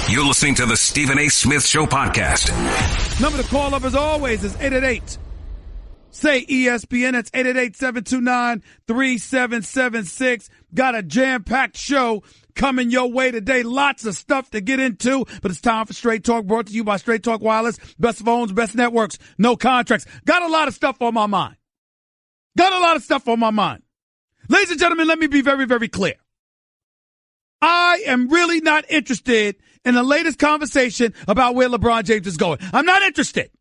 You're listening to the Stephen A. Smith Show podcast. Number to call up as always is 888. Say ESPN. That's 888-729-3776. Got a jam-packed show coming your way today. Lots of stuff to get into, but it's time for Straight Talk, brought to you by Straight Talk Wireless. Best phones, best networks, no contracts. Got a lot of stuff on my mind. Ladies and gentlemen, let me be very, very clear. I am really not interested in the latest conversation about where LeBron James is going. I'm not interested.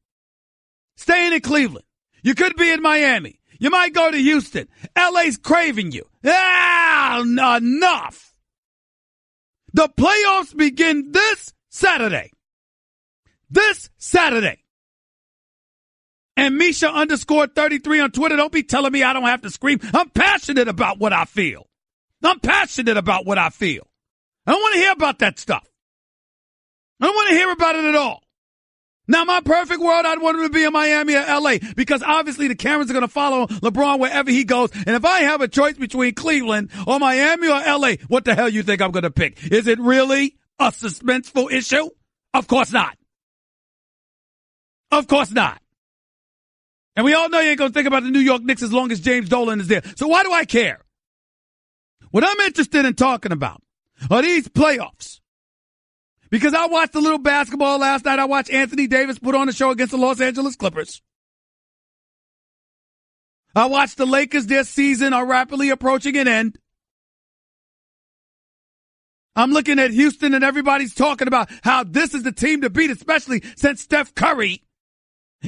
Staying in Cleveland. You could be in Miami. You might go to Houston. LA's craving you. Enough. The playoffs begin this Saturday. And Misha _33 on Twitter. Don't be telling me I don't have to scream. I'm passionate about what I feel. I don't want to hear about that stuff. I don't want to hear about it at all. Now, my perfect world, I'd want him to be in Miami or L.A. because obviously the cameras are going to follow LeBron wherever he goes. And if I have a choice between Cleveland or Miami or L.A., what the hell you think I'm going to pick? Is it really a suspenseful issue? Of course not. And we all know you ain't going to think about the New York Knicks as long as James Dolan is there. So why do I care? What I'm interested in talking about are these playoffs. Because I watched a little basketball last night. I watched Anthony Davis put on a show against the Los Angeles Clippers. I watched the Lakers, their season are rapidly approaching an end. I'm looking at Houston and everybody's talking about how this is the team to beat, especially since Steph Curry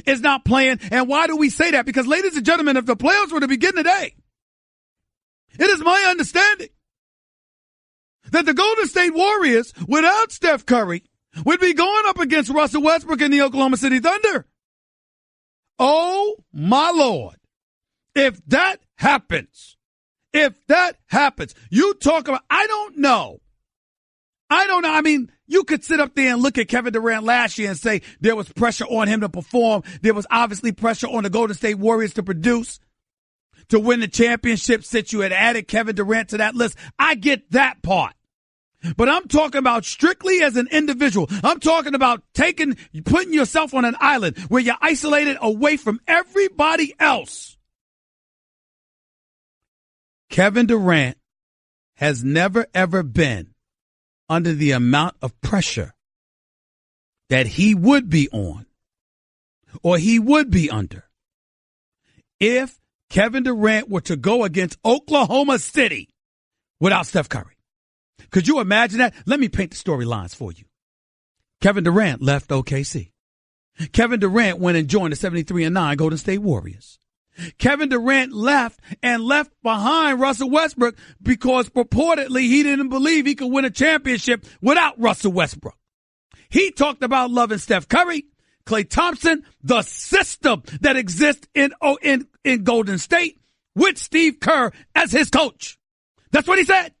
is not playing. And why do we say that? Because, ladies and gentlemen, if the playoffs were to begin today, it is my understanding that the Golden State Warriors, without Steph Curry, would be going up against Russell Westbrook and the Oklahoma City Thunder. Oh, my Lord. If that happens, you talk about, I don't know. I mean, you could sit up there and look at Kevin Durant last year and say there was pressure on him to perform. There was obviously pressure on the Golden State Warriors to produce, to win the championship, since you had added Kevin Durant to that list. I get that part. But I'm talking about strictly as an individual. I'm talking about putting yourself on an island where you're isolated away from everybody else. Kevin Durant has never, ever been under the amount of pressure that he would be on or he would be under if Kevin Durant were to go against Oklahoma City without Steph Curry. Could you imagine that? Let me paint the storylines for you. Kevin Durant left OKC. Kevin Durant went and joined the 73-9 Golden State Warriors. Kevin Durant left behind Russell Westbrook because purportedly he didn't believe he could win a championship without Russell Westbrook. He talked about loving Steph Curry, Klay Thompson, the system that exists in Golden State with Steve Kerr as his coach. That's what he said.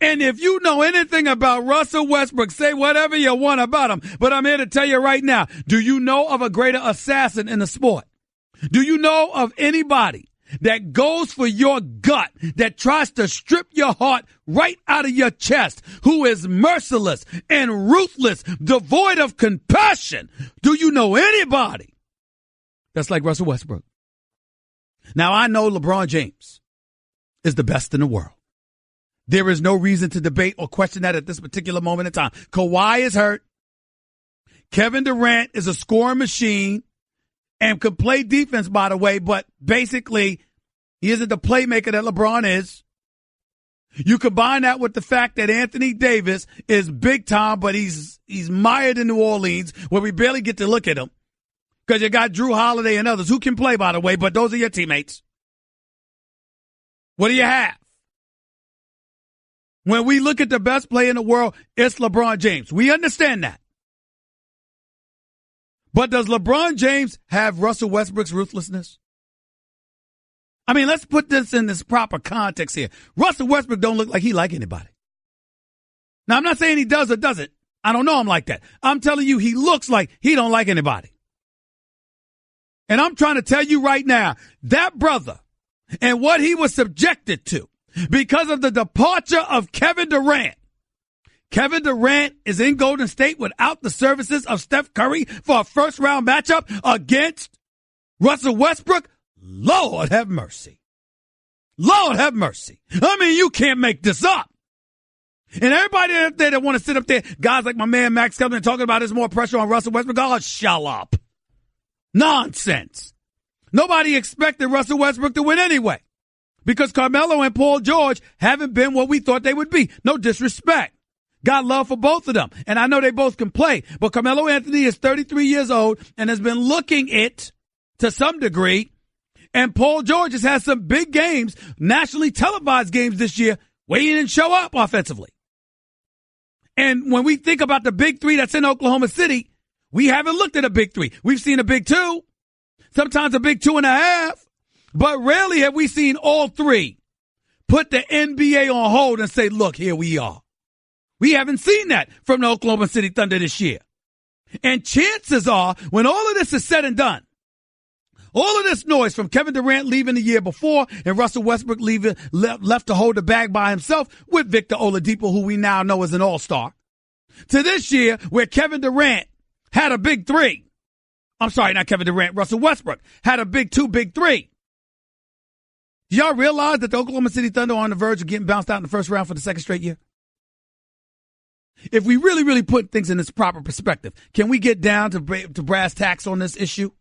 And if you know anything about Russell Westbrook, say whatever you want about him. But I'm here to tell you right now, do you know of a greater assassin in the sport? Do you know of anybody that goes for your gut, that tries to strip your heart right out of your chest, who is merciless and ruthless, devoid of compassion? Do you know anybody that's like Russell Westbrook? Now, I know LeBron James is the best in the world. There is no reason to debate or question that at this particular moment in time. Kawhi is hurt. Kevin Durant is a scoring machine and could play defense, by the way, but basically he isn't the playmaker that LeBron is. You combine that with the fact that Anthony Davis is big time, but he's mired in New Orleans where we barely get to look at him because you got Drew Holiday and others who can play, by the way, but those are your teammates. What do you have? When we look at the best player in the world, it's LeBron James. We understand that. But does LeBron James have Russell Westbrook's ruthlessness? I mean, let's put this in this proper context here. Russell Westbrook don't look like he like anybody. Now, I'm not saying he does or doesn't. I don't know him like that. I'm telling you, he looks like he don't like anybody. And I'm trying to tell you right now, that brother and what he was subjected to because of the departure of Kevin Durant. Kevin Durant is in Golden State without the services of Steph Curry for a first-round matchup against Russell Westbrook. Lord have mercy. Lord have mercy. I mean, you can't make this up. And everybody up there that want to sit up there, guys like my man Max Kellerman talking about there's more pressure on Russell Westbrook. Oh, shut up. Nonsense. Nobody expected Russell Westbrook to win anyway because Carmelo and Paul George haven't been what we thought they would be. No disrespect. Got love for both of them. And I know they both can play. But Carmelo Anthony is 33 years old and has been looking it to some degree. And Paul George has had some big games, nationally televised games this year, where he didn't show up offensively. And when we think about the big three that's in Oklahoma City, we haven't looked at a big three. We've seen a big two, sometimes a big 2.5, but rarely have we seen all three put the NBA on hold and say, look, here we are. We haven't seen that from the Oklahoma City Thunder this year. And chances are, when all of this is said and done, all of this noise from Kevin Durant leaving the year before and Russell Westbrook left to hold the bag by himself with Victor Oladipo, who we now know is an all-star, to this year where Kevin Durant had a big three. I'm sorry, not Kevin Durant, Russell Westbrook had a big two, big three. Do y'all realize that the Oklahoma City Thunder are on the verge of getting bounced out in the first round for the second straight year? If we really, really put things in its proper perspective, can we get down to brass tacks on this issue?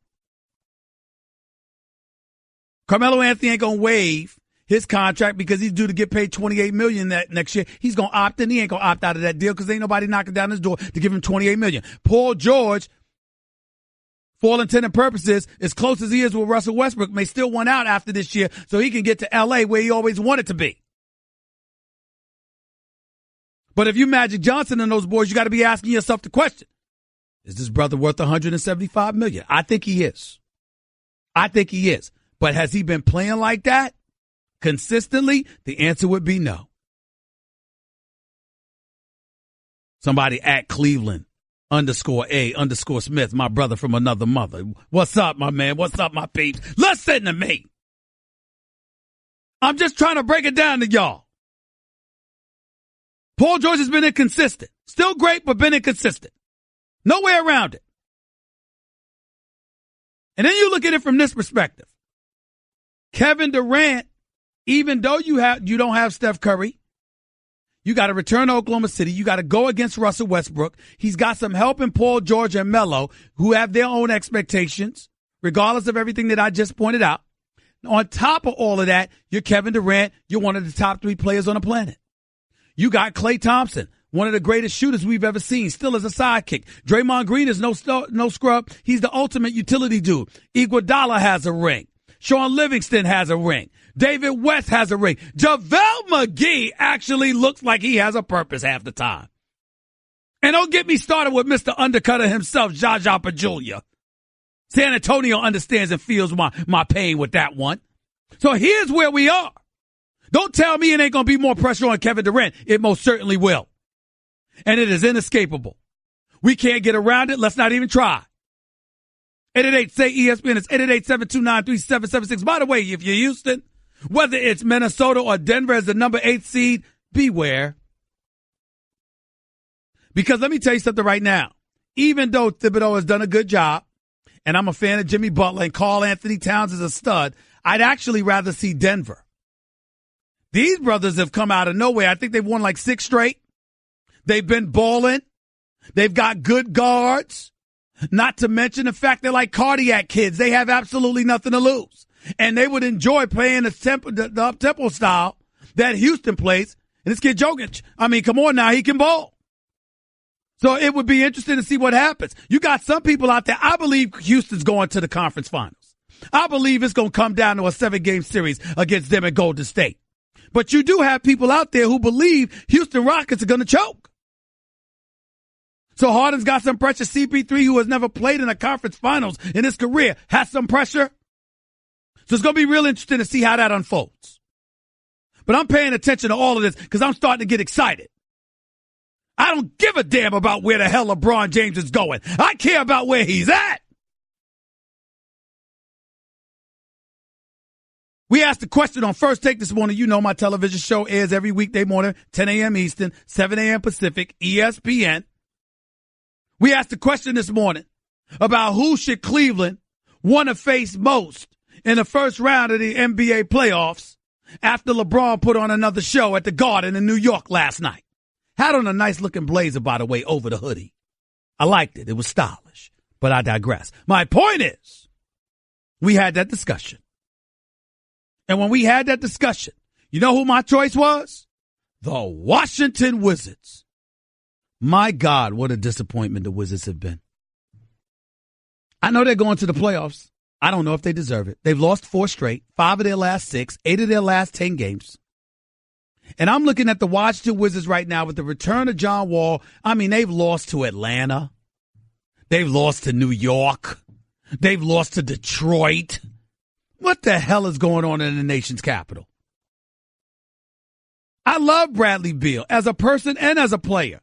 Carmelo Anthony ain't going to waive his contract because he's due to get paid $28 million next year. He's going to opt in. He ain't going to opt out of that deal because ain't nobody knocking down his door to give him $28 million. Paul George, for all intended purposes, as close as he is with Russell Westbrook, may still want out after this year so he can get to L.A. where he always wanted to be. But if you Magic Johnson and those boys, you got to be asking yourself the question, is this brother worth $175 million? I think he is. I think he is. But has he been playing like that consistently? The answer would be no. Somebody at Cleveland _A_Smith, my brother from another mother. What's up, my man? What's up, my peeps? Listen to me. I'm just trying to break it down to y'all. Paul George has been inconsistent. Still great, but been inconsistent. No way around it. And then you look at it from this perspective. Kevin Durant, even though you don't have Steph Curry, you got to return to Oklahoma City. You got to go against Russell Westbrook. He's got some help in Paul George and Melo, who have their own expectations, regardless of everything that I just pointed out. On top of all of that, you're Kevin Durant. You're one of the top 3 players on the planet. You got Klay Thompson, one of the greatest shooters we've ever seen, still as a sidekick. Draymond Green is no scrub. He's the ultimate utility dude. Iguodala has a ring. Sean Livingston has a ring. David West has a ring. JaVale McGee actually looks like he has a purpose half the time. And don't get me started with Mr. Undercutter himself, Jaja Pajulia. San Antonio understands and feels my pain with that one. So here's where we are. Don't tell me it ain't going to be more pressure on Kevin Durant. It most certainly will. And it is inescapable. We can't get around it. Let's not even try. 888-SAY-ESPN. It's 888-729-3776. By the way, if you're Houston, whether it's Minnesota or Denver as the number 8 seed, beware. Because let me tell you something right now. Even though Thibodeau has done a good job, and I'm a fan of Jimmy Butler and Karl Anthony Towns is a stud, I'd actually rather see Denver. These brothers have come out of nowhere. I think they've won like 6 straight. They've been balling. They've got good guards. Not to mention the fact they're like cardiac kids. They have absolutely nothing to lose. And they would enjoy playing the up-tempo style that Houston plays. And this kid Jokic, I mean, come on now, he can ball. So it would be interesting to see what happens. You got some people out there. I believe Houston's going to the conference finals. I believe it's going to come down to a 7-game series against them at Golden State. But you do have people out there who believe Houston Rockets are going to choke. So Harden's got some pressure. CP3, who has never played in a conference finals in his career, has some pressure. So it's going to be real interesting to see how that unfolds. But I'm paying attention to all of this because I'm starting to get excited. I don't give a damn about where the hell LeBron James is going. I care about where he's at. We asked the question on First Take this morning. You know my television show airs every weekday morning, 10 a.m. Eastern, 7 a.m. Pacific, ESPN. We asked the question this morning about who should Cleveland want to face most in the first round of the NBA playoffs after LeBron put on another show at the Garden in New York last night. Had on a nice-looking blazer, by the way, over the hoodie. I liked it. It was stylish. But I digress. My point is, we had that discussion. And when we had that discussion, you know who my choice was? The Washington Wizards. My God, what a disappointment the Wizards have been. I know they're going to the playoffs. I don't know if they deserve it. They've lost 4 straight, 5 of their last 6, 8 of their last 10 games. And I'm looking at the Washington Wizards right now with the return of John Wall. I mean, they've lost to Atlanta. They've lost to New York. They've lost to Detroit. What the hell is going on in the nation's capital? I love Bradley Beal as a person and as a player.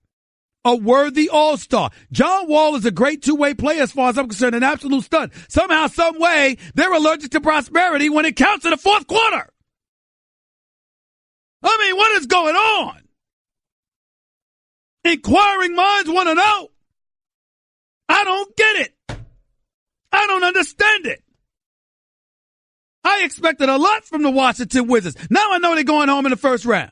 A worthy all-star. John Wall is a great two-way player as far as I'm concerned, an absolute stud. Somehow, some way, they're allergic to prosperity when it counts in the fourth quarter. I mean, what is going on? Inquiring minds want to know. I don't get it. I don't understand it. I expected a lot from the Washington Wizards. Now I know they're going home in the first round.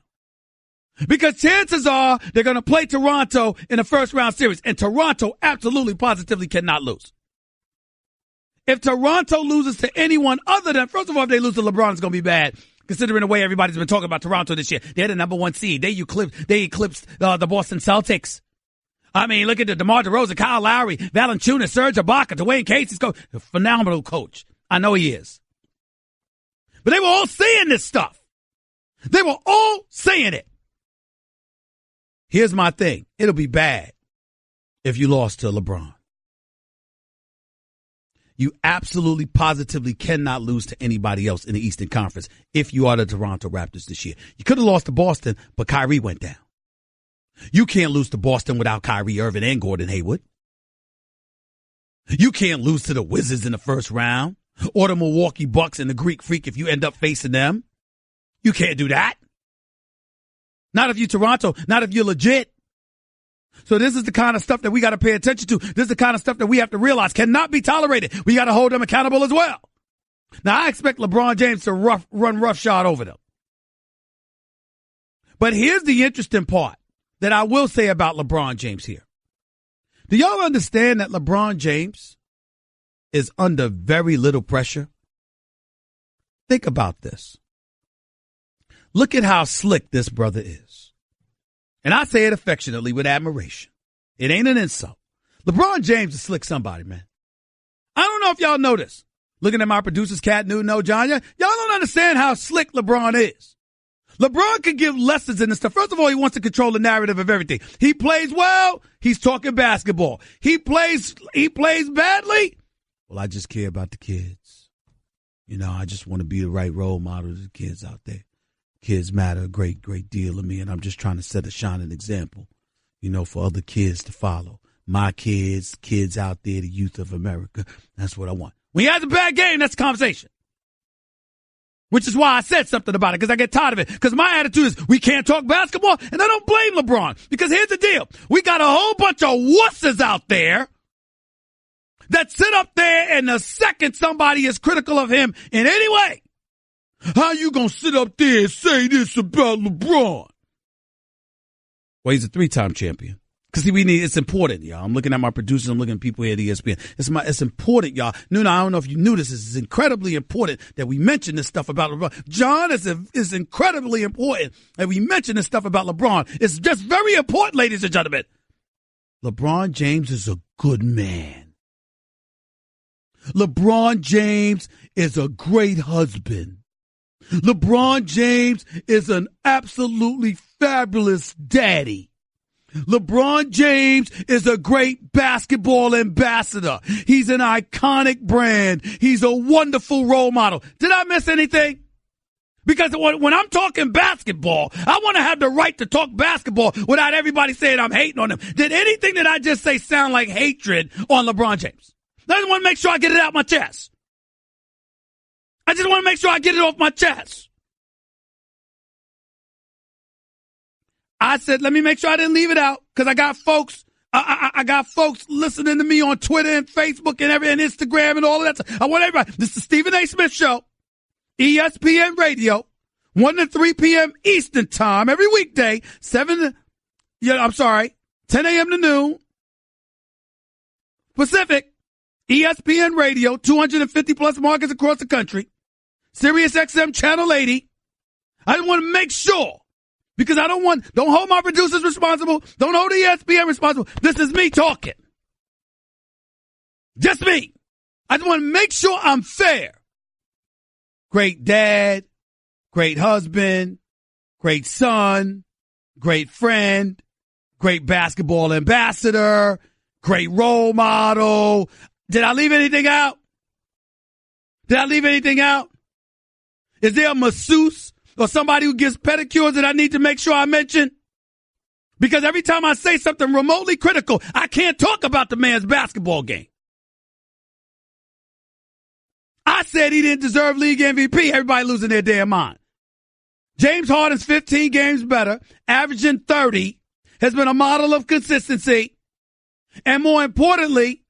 Because chances are they're going to play Toronto in the first round series. And Toronto absolutely, positively cannot lose. If Toronto loses to anyone other than, first of all, if they lose to LeBron, it's going to be bad. Considering the way everybody's been talking about Toronto this year. They're the number 1 seed. They eclipsed the Boston Celtics. I mean, look at the DeMar DeRozan, Kyle Lowry, Valanciunas, Serge Ibaka, Dwayne Casey's coach. A phenomenal coach. I know he is. But they were all saying this stuff. They were all saying it. Here's my thing. It'll be bad if you lost to LeBron. You absolutely, positively cannot lose to anybody else in the Eastern Conference if you are the Toronto Raptors this year. You could have lost to Boston, but Kyrie went down. You can't lose to Boston without Kyrie Irving and Gordon Hayward. You can't lose to the Wizards in the first round or the Milwaukee Bucks and the Greek Freak if you end up facing them. You can't do that. Not if you're Toronto, not if you're legit. So this is the kind of stuff that we got to pay attention to. This is the kind of stuff that we have to realize cannot be tolerated. We got to hold them accountable as well. Now, I expect LeBron James to run roughshod over them. But here's the interesting part that I will say about LeBron James here. Do y'all understand that LeBron James is under very little pressure? Think about this. Look at how slick this brother is. And I say it affectionately with admiration. It ain't an insult. LeBron James is slick somebody, man. I don't know if y'all know this. Looking at my producers, Cat Newton, no John, y'all don't understand how slick LeBron is. LeBron can give lessons in this stuff. First of all, he wants to control the narrative of everything. He plays well, he's talking basketball. He plays badly. Well, I just care about the kids. You know, I just want to be the right role model to the kids out there. Kids matter a great, great deal to me, and I'm just trying to set a shining example, you know, for other kids to follow. My kids, kids out there, the youth of America. That's what I want. When he has a bad game, that's a conversation. Which is why I said something about it, because I get tired of it. Because my attitude is we can't talk basketball, and I don't blame LeBron. Because here's the deal. We got a whole bunch of wusses out there that sit up there, and the second somebody is critical of him in any way, how you gonna sit up there and say this about LeBron? Well, he's a 3-time champion. Because it's important, y'all. I'm looking at my producers. I'm looking at people here at ESPN. It's important, y'all. Nuna, I don't know if you knew this. It's incredibly important that we mention this stuff about LeBron. John, is incredibly important that we mention this stuff about LeBron. It's just very important, ladies and gentlemen. LeBron James is a good man. LeBron James is a great husband. LeBron James is an absolutely fabulous daddy. LeBron James is a great basketball ambassador. He's an iconic brand. He's a wonderful role model. Did I miss anything? Because when I'm talking basketball, I want to have the right to talk basketball without everybody saying I'm hating on him. Did anything that I just say sound like hatred on LeBron James? I just want to make sure I get it out my chest. I just want to make sure I get it off my chest. I said, let me make sure I didn't leave it out because I got folks. I got folks listening to me on Twitter and Facebook and Instagram and all of that stuff. I want everybody. This is the Stephen A. Smith Show, ESPN Radio, 1 to 3 p.m. Eastern Time every weekday, 10 a.m. to noon Pacific. ESPN Radio, 250 plus markets across the country. Sirius XM Channel 80. I want to make sure. Because don't hold my producers responsible. Don't hold ESPN responsible. This is me talking. Just me. I just want to make sure I'm fair. Great dad, great husband, great son, great friend, great basketball ambassador, great role model. Did I leave anything out? Is there a masseuse or somebody who gives pedicures that I need to make sure I mention? Because every time I say something remotely critical, I can't talk about the man's basketball game. I said he didn't deserve league MVP. Everybody losing their damn mind. James Harden's 15 games better, averaging 30, has been a model of consistency. And more importantly,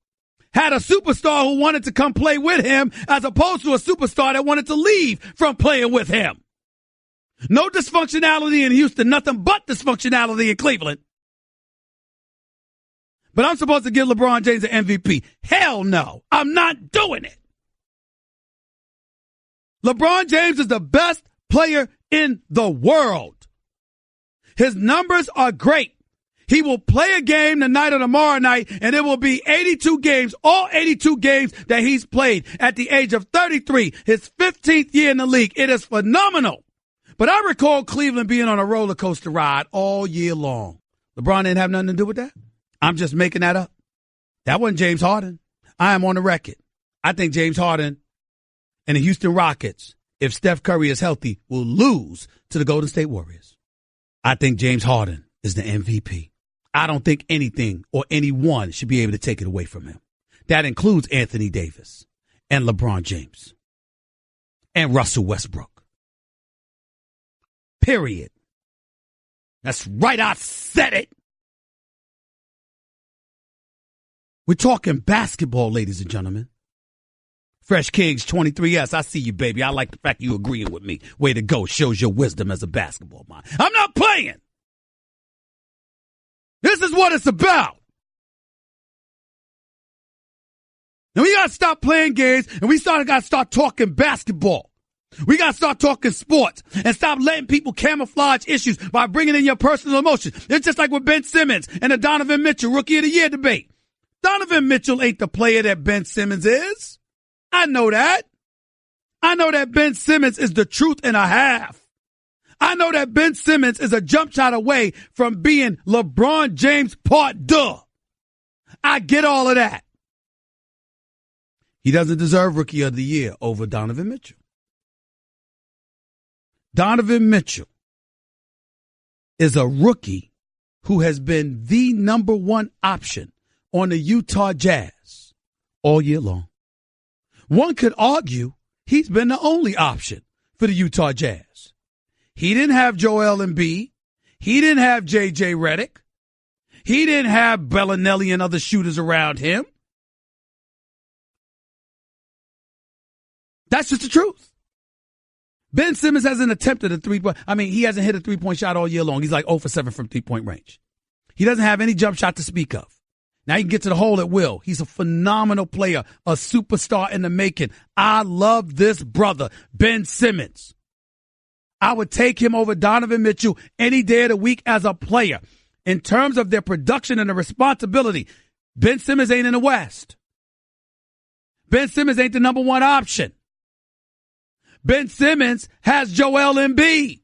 had a superstar who wanted to come play with him as opposed to a superstar that wanted to leave from playing with him. No dysfunctionality in Houston, nothing but dysfunctionality in Cleveland. But I'm supposed to give LeBron James an MVP. Hell no, I'm not doing it. LeBron James is the best player in the world. His numbers are great. He will play a game tonight or tomorrow night, and it will be 82 games, all 82 games that he's played at the age of 33, his 15th year in the league. It is phenomenal. But I recall Cleveland being on a roller coaster ride all year long. LeBron didn't have nothing to do with that. I'm just making that up. That wasn't James Harden. I am on the record. I think James Harden and the Houston Rockets, if Steph Curry is healthy, will lose to the Golden State Warriors. I think James Harden is the MVP. I don't think anything or anyone should be able to take it away from him. That includes Anthony Davis and LeBron James and Russell Westbrook. Period. That's right. I said it. We're talking basketball, ladies and gentlemen. Fresh Kings 23S. I see you, baby. I like the fact you agreeing with me. Way to go. Shows your wisdom as a basketball mind. I'm not playing. This is what it's about. And we got to stop playing games and we got to start talking basketball. We got to start talking sports and stop letting people camouflage issues by bringing in your personal emotions. It's just like with Ben Simmons and the Donovan Mitchell Rookie of the Year debate. Donovan Mitchell ain't the player that Ben Simmons is. I know that. I know that Ben Simmons is the truth and a half. I know that Ben Simmons is a jump shot away from being LeBron James part deux. I get all of that. He doesn't deserve Rookie of the Year over Donovan Mitchell. Donovan Mitchell is a rookie who has been the number one option on the Utah Jazz all year long. One could argue he's been the only option for the Utah Jazz. He didn't have Joel Embiid. He didn't have J.J. Redick. He didn't have Bellinelli and other shooters around him. That's just the truth. Ben Simmons hasn't attempted a three-point. He hasn't hit a three-point shot all year long. He's like 0 for 7 from three-point range. He doesn't have any jump shot to speak of. Now he can get to the hole at will. He's a phenomenal player, a superstar in the making. I love this brother, Ben Simmons. I would take him over Donovan Mitchell any day of the week as a player. In terms of their production and the responsibility, Ben Simmons ain't in the West. Ben Simmons ain't the number one option. Ben Simmons has Joel Embiid.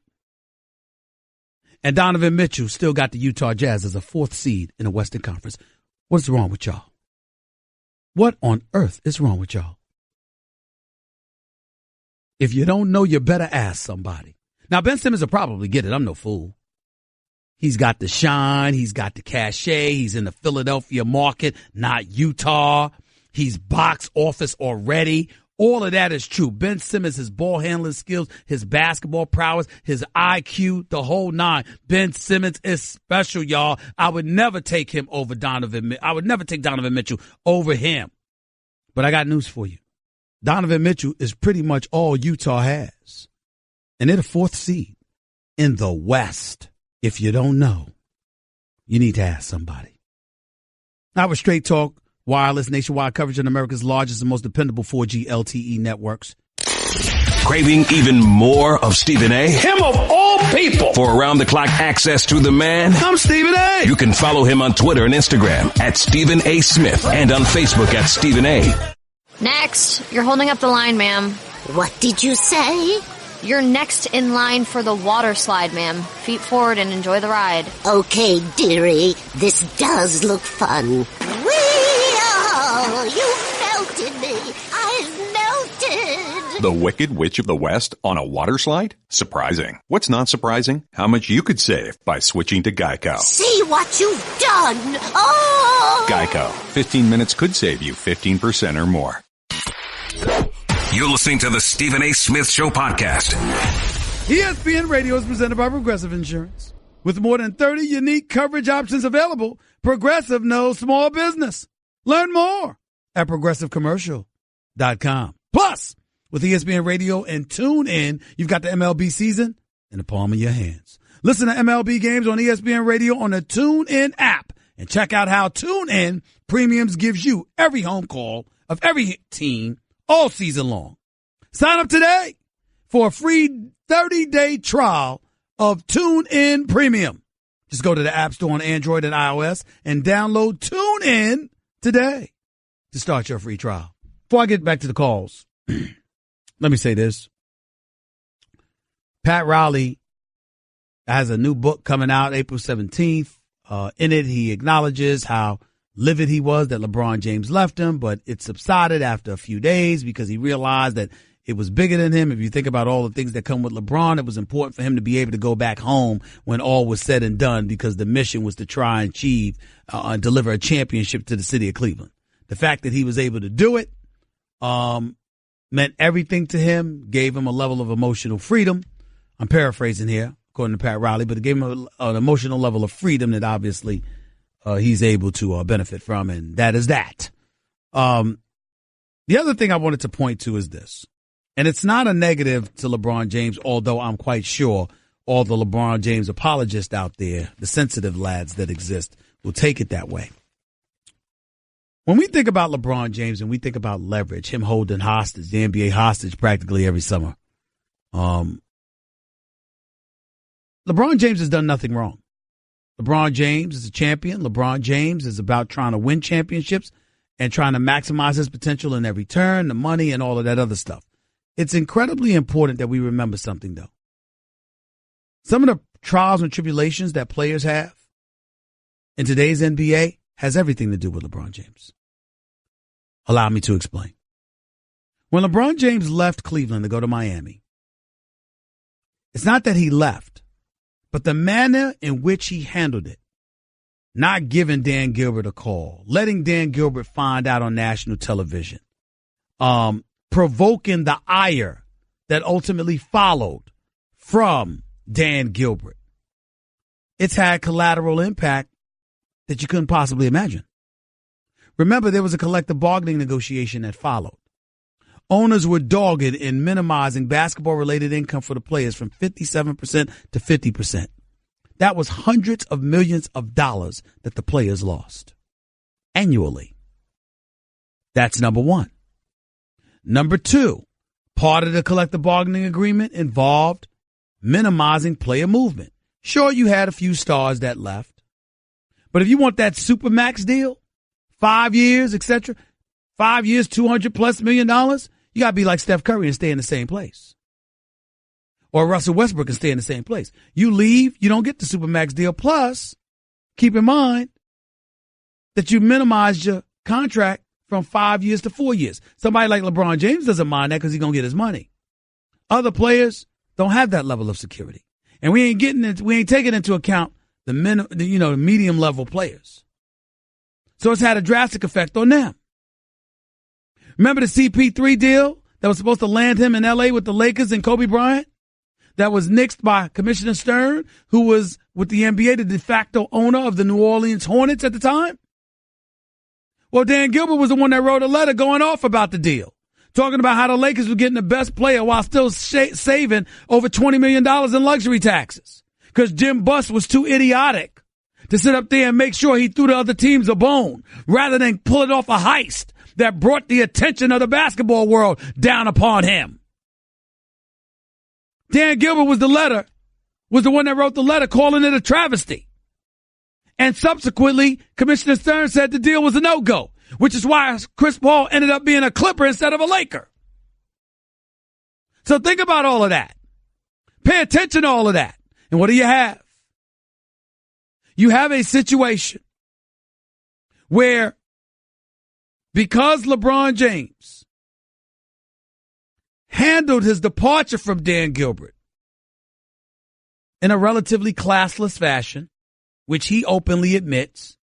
And Donovan Mitchell still got the Utah Jazz as a 4th seed in the Western Conference. What's wrong with y'all? What on earth is wrong with y'all? If you don't know, you better ask somebody. Now, Ben Simmons will probably get it. I'm no fool. He's got the shine. He's got the cachet. He's in the Philadelphia market, not Utah. He's box office already. All of that is true. Ben Simmons, his ball handling skills, his basketball prowess, his IQ, the whole nine. Ben Simmons is special, y'all. I would never take him over Donovan. I would never take Donovan Mitchell over him. But I got news for you. Donovan Mitchell is pretty much all Utah has. And they're the 4th seed in the West. If you don't know, you need to ask somebody. Our Straight Talk wireless nationwide coverage on America's largest and most dependable 4G LTE networks. Craving even more of Stephen A? Him of all people. For around-the-clock access to the man? I'm Stephen A. You can follow him on Twitter and Instagram at Stephen A. Smith and on Facebook at Stephen A. Next. You're holding up the line, ma'am. What did you say? You're next in line for the water slide, ma'am. Feet forward and enjoy the ride. Okay, dearie. This does look fun. You melted me. I've melted. The Wicked Witch of the West on a water slide? Surprising. What's not surprising? How much you could save by switching to Geico. See what you've done. Oh! Geico. 15 minutes could save you 15% or more. You're listening to the Stephen A. Smith Show podcast. ESPN Radio is presented by Progressive Insurance. With more than 30 unique coverage options available, Progressive knows small business. Learn more at progressivecommercial.com. Plus, with ESPN Radio and TuneIn, you've got the MLB season in the palm of your hands. Listen to MLB games on ESPN Radio on the TuneIn app and check out how TuneIn Premiums gives you every home call of every team all season long. Sign up today for a free 30-day trial of TuneIn Premium. Just go to the App Store on Android and iOS and download TuneIn today to start your free trial. Before I get back to the calls, let me say this. Pat Riley has a new book coming out April 17th. In it, he acknowledges how livid he was that LeBron James left him, but it subsided after a few days because he realized that it was bigger than him. If you think about all the things that come with LeBron, it was important for him to be able to go back home when all was said and done because the mission was to try and achieve and deliver a championship to the city of Cleveland. The fact that he was able to do it meant everything to him, gave him a level of emotional freedom. I'm paraphrasing here, according to Pat Riley, but it gave him an emotional level of freedom that obviously he's able to benefit from, and that is that. The other thing I wanted to point to is this, and it's not a negative to LeBron James, although I'm quite sure all the LeBron James apologists out there, the sensitive lads that exist, will take it that way. When we think about LeBron James and we think about leverage, him holding hostage, the NBA hostage practically every summer, LeBron James has done nothing wrong. LeBron James is a champion. LeBron James is about trying to win championships and trying to maximize his potential in every turn, the money, and all of that other stuff. It's incredibly important that we remember something, though. Some of the trials and tribulations that players have in today's NBA has everything to do with LeBron James. Allow me to explain. When LeBron James left Cleveland to go to Miami, it's not that he left, but the manner in which he handled it, not giving Dan Gilbert a call, letting Dan Gilbert find out on national television, provoking the ire that ultimately followed from Dan Gilbert. It's had collateral impact that you couldn't possibly imagine. Remember, there was a collective bargaining negotiation that followed. Owners were dogged in minimizing basketball-related income for the players from 57% to 50%. That was hundreds of millions of dollars that the players lost annually. That's number one. Number two, part of the collective bargaining agreement involved minimizing player movement. Sure, you had a few stars that left. But if you want that Supermax deal, 5 years, etc., 5 years, $200+ million, you got to be like Steph Curry and stay in the same place. Or Russell Westbrook and stay in the same place. You leave, you don't get the Supermax deal. Plus, keep in mind that you minimized your contract from 5 years to 4 years. Somebody like LeBron James doesn't mind that because he's going to get his money. Other players don't have that level of security. And we ain't taking into account the medium level players. So it's had a drastic effect on them. Remember the CP3 deal that was supposed to land him in L.A. with the Lakers and Kobe Bryant, that was nixed by Commissioner Stern, who was with the NBA, the de facto owner of the New Orleans Hornets at the time? Well, Dan Gilbert was the one that wrote a letter going off about the deal, talking about how the Lakers were getting the best player while still saving over $20 million in luxury taxes because Jim Buss was too idiotic to sit up there and make sure he threw the other teams a bone rather than pulling off a heist that brought the attention of the basketball world down upon him. Dan Gilbert was the one that wrote the letter calling it a travesty. And subsequently, Commissioner Stern said the deal was a no-go, which is why Chris Paul ended up being a Clipper instead of a Laker. So think about all of that. Pay attention to all of that. And what do you have? You have a situation where because LeBron James handled his departure from Dan Gilbert in a relatively classless fashion, which he openly admits,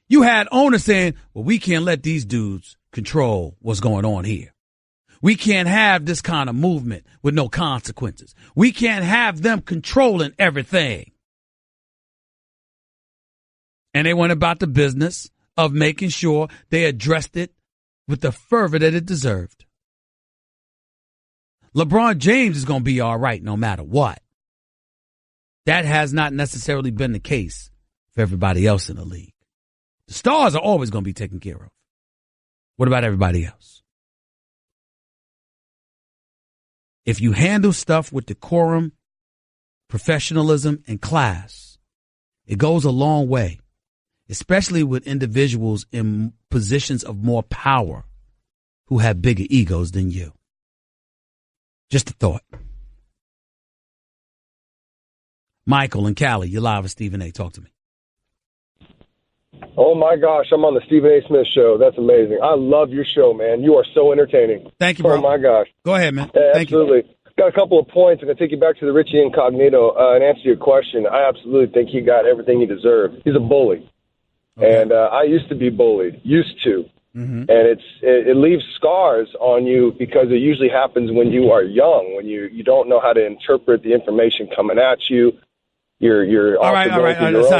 you had owners saying, well, we can't let these dudes control what's going on here. We can't have this kind of movement with no consequences. We can't have them controlling everything. And they went about the business of making sure they addressed it with the fervor that it deserved. LeBron James is going to be all right no matter what. That has not necessarily been the case for everybody else in the league. The stars are always going to be taken care of. What about everybody else? If you handle stuff with decorum, professionalism, and class, it goes a long way, especially with individuals in positions of more power who have bigger egos than you. Just a thought. Michael and Callie, you're live with Stephen A. Talk to me. Oh, my gosh. I'm on the Stephen A. Smith show. That's amazing. I love your show, man. You are so entertaining. Thank you, bro. Oh, my gosh. Go ahead, man. Yeah, Thank absolutely. you. Got a couple of points. I'm going to take you back to the Richie Incognito and answer your question. I absolutely think he got everything he deserved. He's a bully. Okay. And I used to be bullied. Used to. Mm-hmm. And it leaves scars on you because it usually happens when you are young, when you don't know how to interpret the information coming at you. You're all right.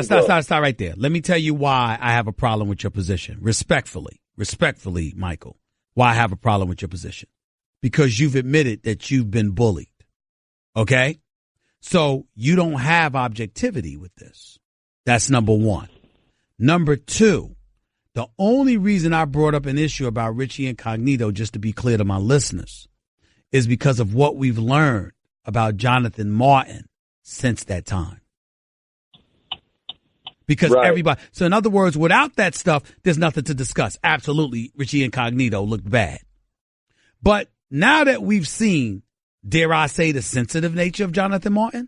Stop right there. Let me tell you why I have a problem with your position. Respectfully, Michael, why I have a problem with your position. Because you've admitted that you've been bullied. Okay? So you don't have objectivity with this. That's number one. Number two, the only reason I brought up an issue about Richie Incognito, just to be clear to my listeners, is because of what we've learned about Jonathan Martin since that time. Because everybody, so in other words, without that stuff, there's nothing to discuss. Absolutely, Richie Incognito looked bad. But now that we've seen, dare I say, the sensitive nature of Jonathan Martin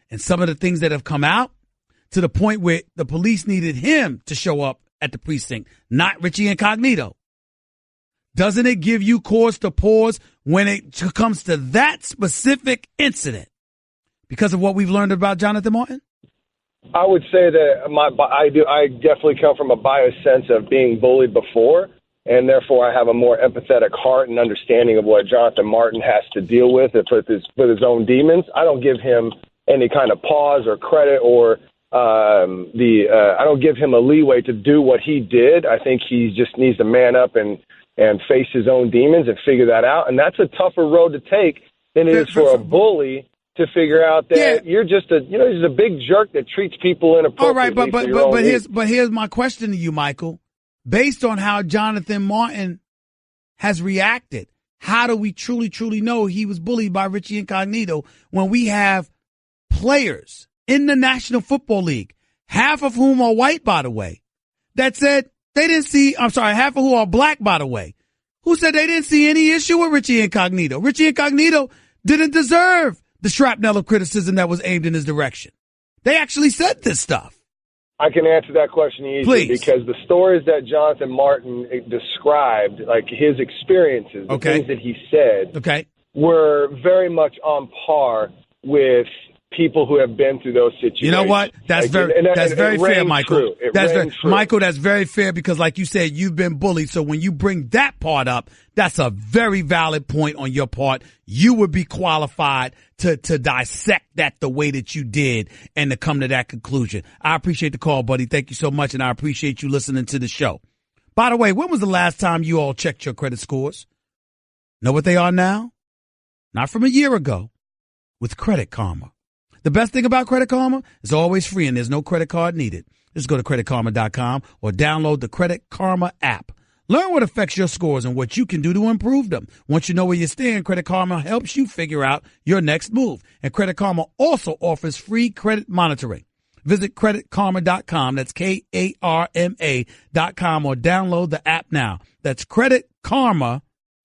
and some of the things that have come out to the point where the police needed him to show up at the precinct, not Richie Incognito. Doesn't it give you cause to pause when it comes to that specific incident because of what we've learned about Jonathan Martin? I would say that I definitely come from a biased sense of being bullied before, and therefore I have a more empathetic heart and understanding of what Jonathan Martin has to deal with with his own demons. I don't give him any kind of pause or credit or I don't give him a leeway to do what he did. I think he just needs to man up and face his own demons and figure that out. And that's a tougher road to take than it is for a bully to figure out that you're just he's a big jerk that treats people inappropriately. All right, but here's my question to you, Michael. Based on how Jonathan Martin has reacted, how do we truly know he was bullied by Richie Incognito when we have players in the National Football League, half of whom are white, by the way, that said they didn't see, half of who are black, by the way, who said they didn't see any issue with Richie Incognito. Richie Incognito didn't deserve the shrapnel of criticism that was aimed in his direction. They actually said this stuff. I can answer that question easily because the stories that Jonathan Martin described, like his experiences, the things that he said, were very much on par with people who have been through those situations. You know what? That's very fair, Michael. Michael, that's very fair because, like you said, you've been bullied. So when you bring that part up, that's a very valid point on your part. You would be qualified to dissect that the way that you did and to come to that conclusion. I appreciate the call, buddy. Thank you so much, and I appreciate you listening to the show. By the way, when was the last time you all checked your credit scores? Know what they are now? Not from a year ago. With Credit Karma. The best thing about Credit Karma is always free and there's no credit card needed. Just go to creditkarma.com or download the Credit Karma app. Learn what affects your scores and what you can do to improve them. Once you know where you stand, Credit Karma helps you figure out your next move. And Credit Karma also offers free credit monitoring. Visit creditkarma.com. That's KARMA.com or download the app now. That's creditkarma.com.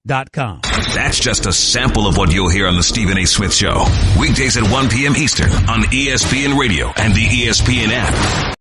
That's just a sample of what you'll hear on the Stephen A. Smith Show. Weekdays at 1 p.m. Eastern on ESPN Radio and the ESPN app.